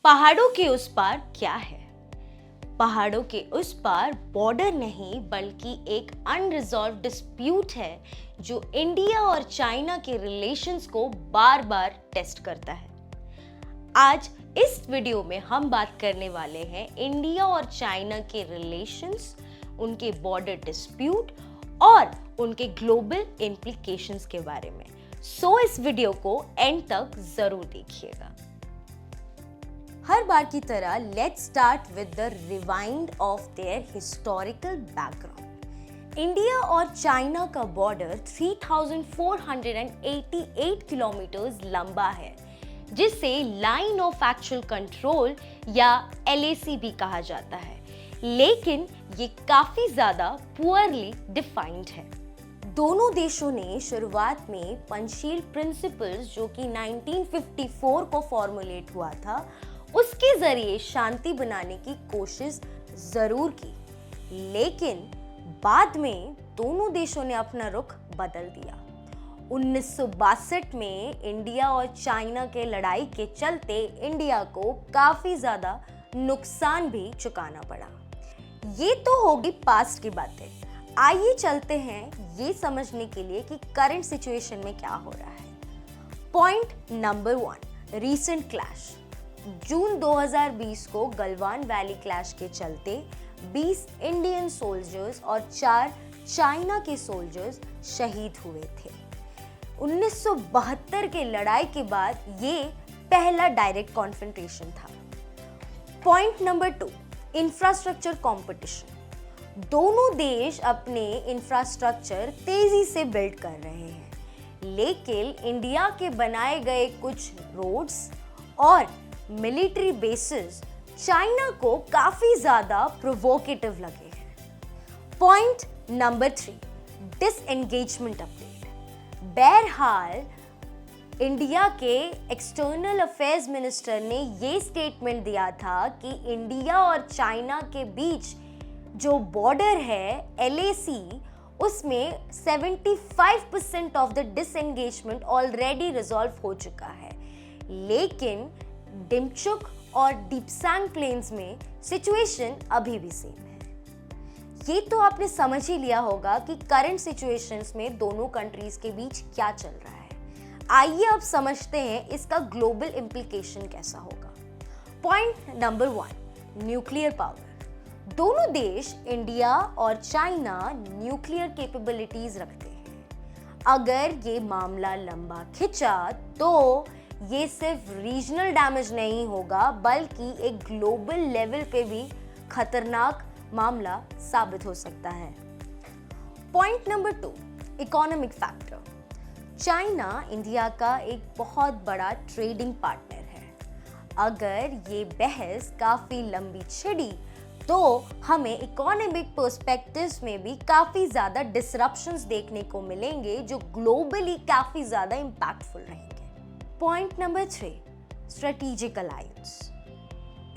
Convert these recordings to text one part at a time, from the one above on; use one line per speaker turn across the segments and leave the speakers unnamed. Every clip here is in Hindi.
पहाड़ों के उस पार क्या है? पहाड़ों के उस पार बॉर्डर नहीं बल्कि एक अनरिजॉल्व डिस्प्यूट है जो इंडिया और चाइना के रिलेशंस को बार बार टेस्ट करता है। आज इस वीडियो में हम बात करने वाले हैं इंडिया और चाइना के रिलेशंस, उनके बॉर्डर डिस्प्यूट और उनके ग्लोबल इम्प्लीकेशंस के बारे में। सो इस वीडियो को एंड तक जरूर देखिएगा। हर बार की तरह let's start with the rewind of their historical background. India और चाइना का बॉर्डर 3488 किलोमीटर लंबा है, जिसे लाइन ऑफ एक्चुअल कंट्रोल या LAC भी कहा जाता है, लेकिन ये काफी ज्यादा पुअरली डिफाइंड है। दोनों देशों ने शुरुआत में पंचशील प्रिंसिपल्स, जो कि 1954 को फॉर्मुलेट हुआ था, उसके जरिए शांति बनाने की कोशिश जरूर की, लेकिन बाद में दोनों देशों ने अपना रुख बदल दिया। 1962 में इंडिया और चाइना के लड़ाई के चलते इंडिया को काफी ज्यादा नुकसान भी चुकाना पड़ा। ये तो होगी पास्ट की बातें। आइए चलते हैं ये समझने के लिए कि करंट सिचुएशन में क्या हो रहा है। Point number 1, recent clash. June 2020 को गलवान वैली क्लैश के चलते 20 इंडियन सोल्जर्स और 4 चाइना के सोल्जर्स शहीद हुए थे। 1972 के लड़ाई के बाद ये पहला डायरेक्ट कॉन्फ्रंटेशन था। Point number 2, infrastructure competition. दोनों देश अपने इंफ्रास्ट्रक्चर तेजी से बिल्ड कर रहे हैं, लेकिन इंडिया के बनाए गए कुछ रोड्स और मिलिट्री बेसिस चाइना को काफी ज्यादा प्रोवोकेटिव लगे हैं। Point number 3, disengagement update. बहरहाल इंडिया के एक्सटर्नल अफेयर्स मिनिस्टर ने ये स्टेटमेंट दिया था कि इंडिया और चाइना के बीच जो बॉर्डर है LAC, उसमें 75% of the disengagement already resolve हो चुका है, लेकिन डिमचुक और डीपसैंग प्लेन्स में सिचुएशन अभी भी सेम है। ये तो आपने समझ ही लिया होगा कि करंट सिचुएशंस में दोनों कंट्रीज के बीच क्या चल रहा है। आइए अब समझते हैं इसका ग्लोबल इम्प्लीकेशन कैसा होगा। Point number 1, nuclear power. दोनों देश इंडिया और चाइना न्यूक्लियर कैपेबिलिटीज रखते हैं। अगर ये मामला लंबा खिंचा तो ये सिर्फ रीजनल डैमेज नहीं होगा, बल्कि एक ग्लोबल लेवल पे भी खतरनाक मामला साबित हो सकता है। Point number 2, economic factor. China India का एक बहुत बड़ा ट्रेडिंग पार्टनर है। अगर ये बहस काफी लंबी छिड़ी तो हमें इकोनॉमिक पर्सपेक्टिव्स में भी काफी ज्यादा डिसरप्शंस देखने को मिलेंगे, जो ग्लोबली काफी ज्यादा इंपैक्टफुल रहेंगे। Point number 3, strategic alliance.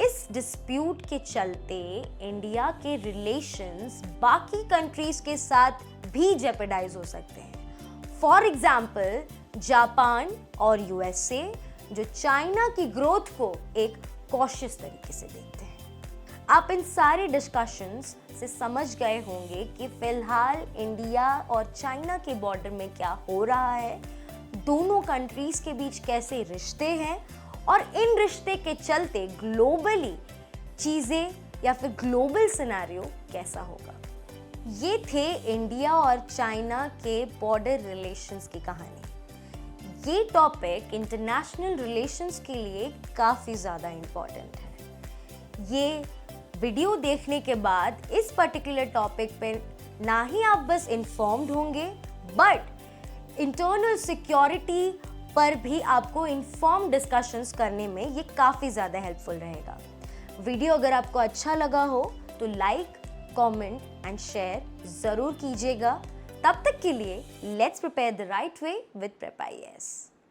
इस डिस्प्यूट के चलते इंडिया के रिलेशंस बाकी कंट्रीज के साथ भी जेपरडाइज हो सकते हैं। फॉर एग्जाम्पल जापान और USA, जो चाइना की ग्रोथ को एक कॉशियस तरीके से देखते हैं। आप इन सारे डिस्कशंस से समझ गए होंगे कि फिलहाल इंडिया और चाइना के बॉर्डर में क्या हो रहा है, दोनों कंट्रीज के बीच कैसे रिश्ते हैं और इन रिश्ते के चलते ग्लोबली चीजें या फिर ग्लोबल सिनेरियो कैसा होगा। ये थे इंडिया और चाइना के बॉर्डर रिलेशंस की कहानी। ये टॉपिक इंटरनेशनल रिलेशंस के लिए काफी ज्यादा इंपॉर्टेंट है। ये वीडियो देखने के बाद इस पर्टिकुलर टॉपिक पे ना ही आप बस इन्फॉर्म्ड होंगे, बट इंटरनल सिक्योरिटी पर भी आपको इन्फॉर्म डिस्कशंस करने में ये काफ़ी ज़्यादा हेल्पफुल रहेगा। वीडियो अगर आपको अच्छा लगा हो तो लाइक, कमेंट एंड शेयर ज़रूर कीजिएगा। तब तक के लिए let's prepare the right way with prep IAS।